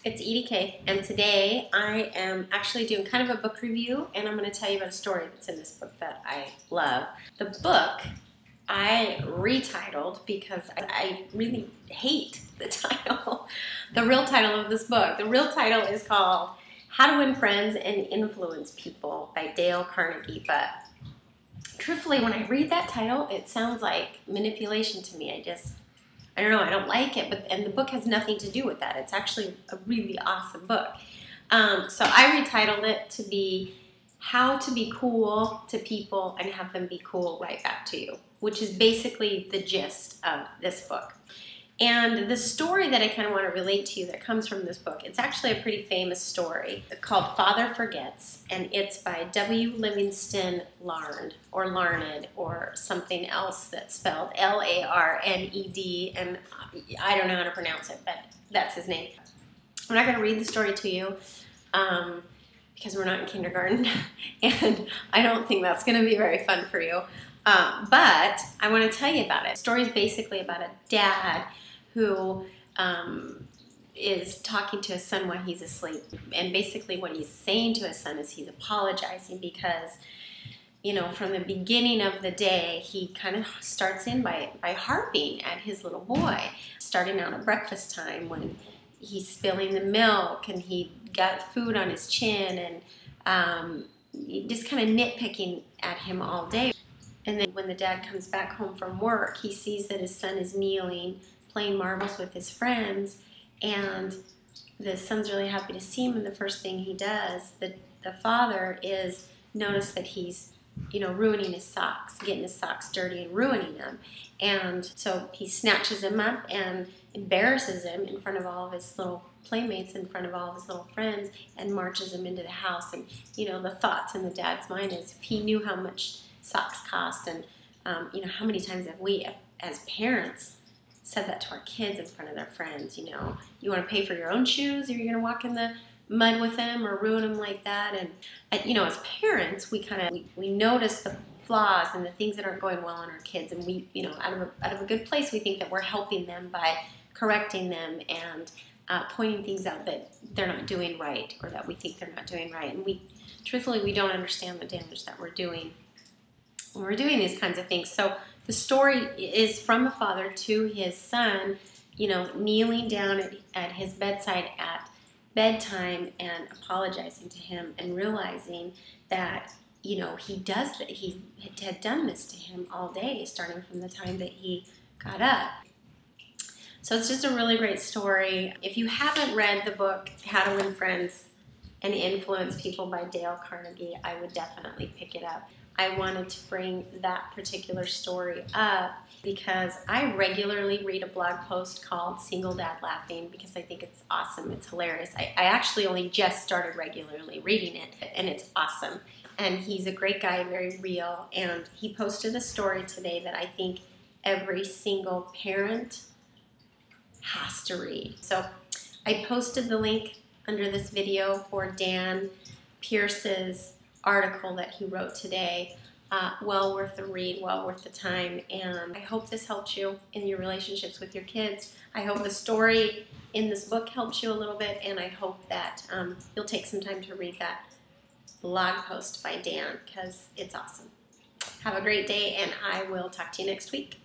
It's Edie K, and today I am actually doing kind of a book review, and I'm going to tell you about a story that's in this book that I love. The book I retitled because I really hate the title, the real title of this book. The real title is called How to Win Friends and Influence People by Dale Carnegie, but truthfully, when I read that title, it sounds like manipulation to me. I don't know, I don't like it, and the book has nothing to do with that. It's actually a really awesome book. So I retitled it to be How to Be Cool to People and Have Them Be Cool Right Back to You, which is basically the gist of this book. And the story that I kind of want to relate to you that comes from this book, it's actually a pretty famous story called Father Forgets, and it's by W. Livingston Larned, or something else that's spelled L-A-R-N-E-D, and I don't know how to pronounce it, but that's his name. I'm not going to read the story to you because we're not in kindergarten, and I don't think that's going to be very fun for you. But I want to tell you about it. The story is basically about a dad who is talking to his son while he's asleep. And basically what he's saying to his son is he's apologizing because, you know, from the beginning of the day, he kind of starts in by harping at his little boy. Starting out at breakfast time when he's spilling the milk and he got food on his chin and just kind of nitpicking at him all day. And then when the dad comes back home from work, he sees that his son is kneeling, playing marbles with his friends, and the son's really happy to see him, and the first thing he does, the father, is notice that he's, you know, ruining his socks, getting his socks dirty and ruining them. And so he snatches him up and embarrasses him in front of all of his little playmates, in front of all of his little friends, and marches him into the house. And, you know, the thoughts in the dad's mind is if he knew how much socks cost, and you know, how many times have we as parents said that to our kids in front of their friends? You know, you want to pay for your own shoes, or you're going to walk in the mud with them or ruin them like that. And you know, as parents, we notice the flaws and the things that aren't going well in our kids, and we, you know, out of a good place, we think that we're helping them by correcting them and pointing things out that they're not doing right, or that we think they're not doing right. And truthfully, we don't understand the damage that we're doing when we're doing these kinds of things. So the story is from a father to his son, you know, kneeling down at his bedside at bedtime and apologizing to him and realizing that, you know, he had done this to him all day, starting from the time that he got up. So it's just a really great story. If you haven't read the book, How to Win Friends and Influence People by Dale Carnegie, I would definitely pick it up. I wanted to bring that particular story up because I regularly read a blog post called Single Dad Laughing because I think it's awesome. It's hilarious. I actually only just started regularly reading it, and it's awesome. And he's a great guy, very real, and he posted a story today that I think every single parent has to read. So I posted the link under this video for Dan Pierce's article that he wrote today. Well worth the read, well worth the time, and I hope this helps you in your relationships with your kids. I hope the story in this book helps you a little bit, and I hope that you'll take some time to read that blog post by Dan because it's awesome. Have a great day, and I will talk to you next week.